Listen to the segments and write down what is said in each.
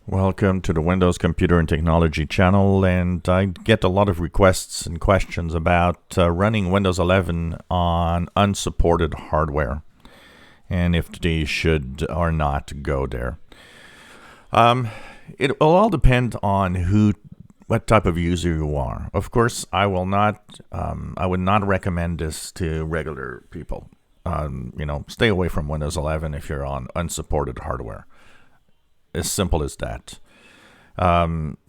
Welcome to the Windows Computer and Technology channel, and I get a lot of requests and questions about running Windows 11 on unsupported hardware and if they should or not go there. It will all depend on what type of user you are. Of course, I would not recommend this to regular people. Stay away from Windows 11 if you're on unsupported hardware. As simple as that.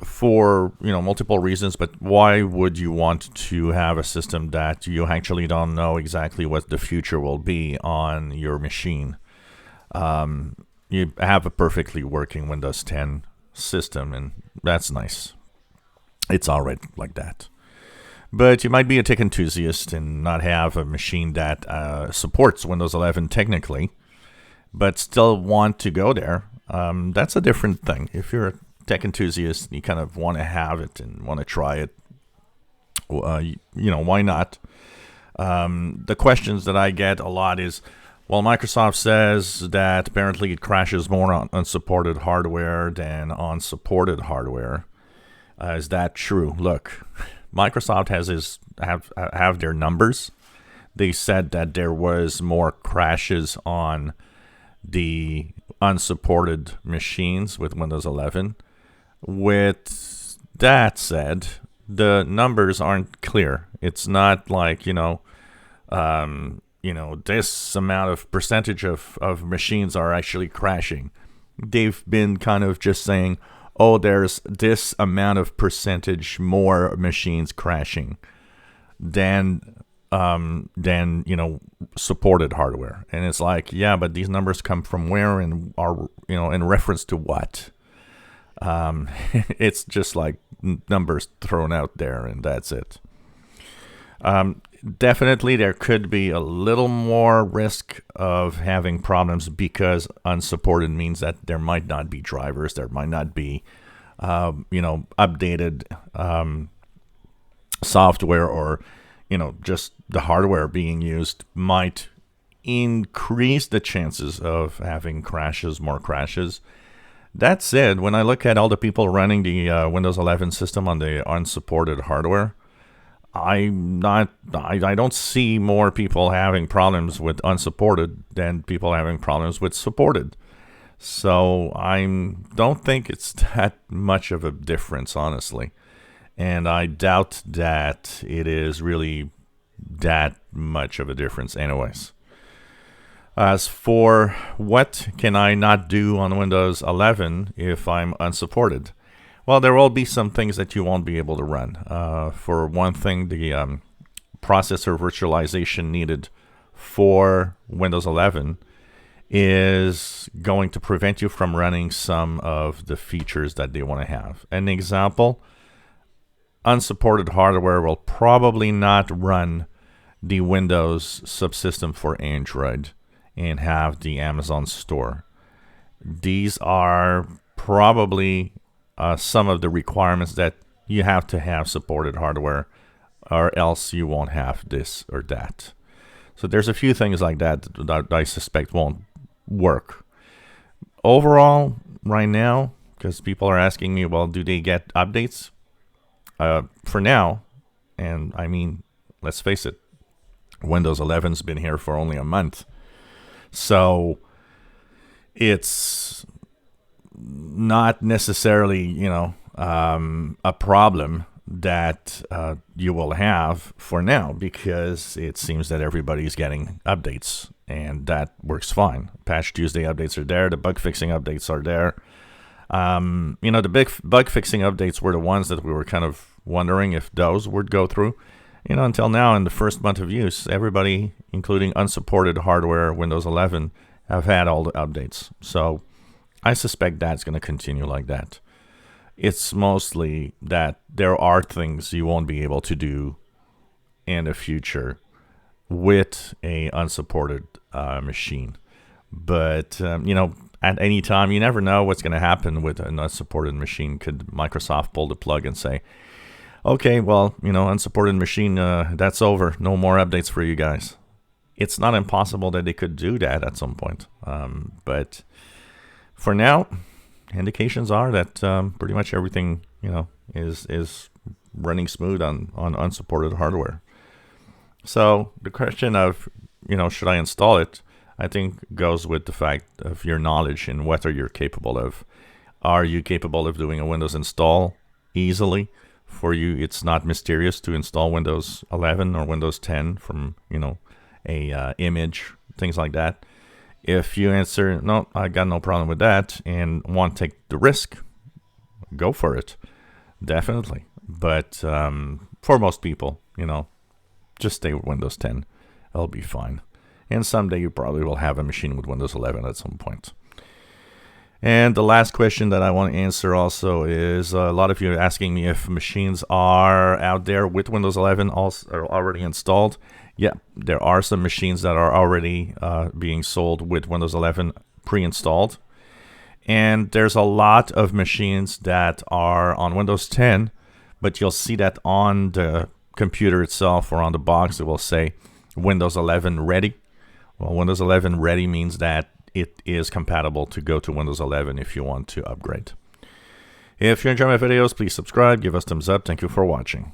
For multiple reasons, but why would you want to have a system that you actually don't know exactly what the future will be on your machine? You have a perfectly working Windows 10 system, and that's nice. It's all right like that. But you might be a tech enthusiast and not have a machine that supports Windows 11 technically, but still want to go there. That's a different thing. If you're a tech enthusiast, you kind of want to have it and want to try it, why not? The questions that I get a lot is, well, Microsoft says that apparently it crashes more on unsupported hardware than on supported hardware. Is that true? Look, Microsoft have their numbers. They said that there was more crashes on the unsupported machines with Windows 11. With that said, the numbers aren't clear. It's not like, this amount of percentage of machines are actually crashing. They've been kind of just saying, oh, there's this amount of percentage more machines crashing than supported hardware. And it's like, yeah, but these numbers come from where and are, in reference to what? It's just like numbers thrown out there, and that's it. Definitely there could be a little more risk of having problems because unsupported means that there might not be drivers, there might not be updated software, or just the hardware being used might increase the chances of having more crashes. That said, when I look at all the people running the Windows 11 system on the unsupported hardware, I don't see more people having problems with unsupported than people having problems with supported. So I don't think it's that much of a difference, honestly. And I doubt that it is really that much of a difference anyways. As for what can I not do on Windows 11 if I'm unsupported? Well, there will be some things that you won't be able to run. For one thing, the processor virtualization needed for Windows 11 is going to prevent you from running some of the features that they want to have. An example, unsupported hardware will probably not run the Windows subsystem for Android and have the Amazon store. These are probably some of the requirements that you have to have supported hardware, or else you won't have this or that. So there's a few things like that I suspect won't work. Overall, right now, because people are asking me, well, do they get updates? For now, and I mean, let's face it, Windows 11's been here for only a month. So it's not necessarily, a problem that you will have for now, because it seems that everybody's getting updates, and that works fine. Patch Tuesday updates are there. The bug fixing updates are there. The big bug fixing updates were the ones that we were kind of wondering if those would go through. Until now, in the first month of use, everybody, including unsupported hardware, Windows 11, have had all the updates. So I suspect that's going to continue like that. It's mostly that there are things you won't be able to do in the future with a unsupported machine. But, at any time, you never know what's going to happen with an unsupported machine. Could Microsoft pull the plug and say, okay, well, unsupported machine, that's over. No more updates for you guys. It's not impossible that they could do that at some point. But for now, indications are that pretty much everything, is running smooth on unsupported hardware. So the question of, should I install it, I think goes with the fact of your knowledge and whether you're capable of. Are you capable of doing a Windows install easily? For you, it's not mysterious to install Windows 11 or Windows 10 from, a image, things like that. If you answer, no, I got no problem with that and want to take the risk, go for it. Definitely. But for most people, just stay with Windows 10. It'll be fine. And someday you probably will have a machine with Windows 11 at some point. And the last question that I want to answer also is a lot of you are asking me if machines are out there with Windows 11 also are already installed. Yeah, there are some machines that are already being sold with Windows 11 pre-installed. And there's a lot of machines that are on Windows 10, but you'll see that on the computer itself or on the box, it will say Windows 11 ready. Well, Windows 11 ready means that it is compatible to go to Windows 11 if you want to upgrade. If you enjoy my videos, please subscribe, give us thumbs up. Thank you for watching.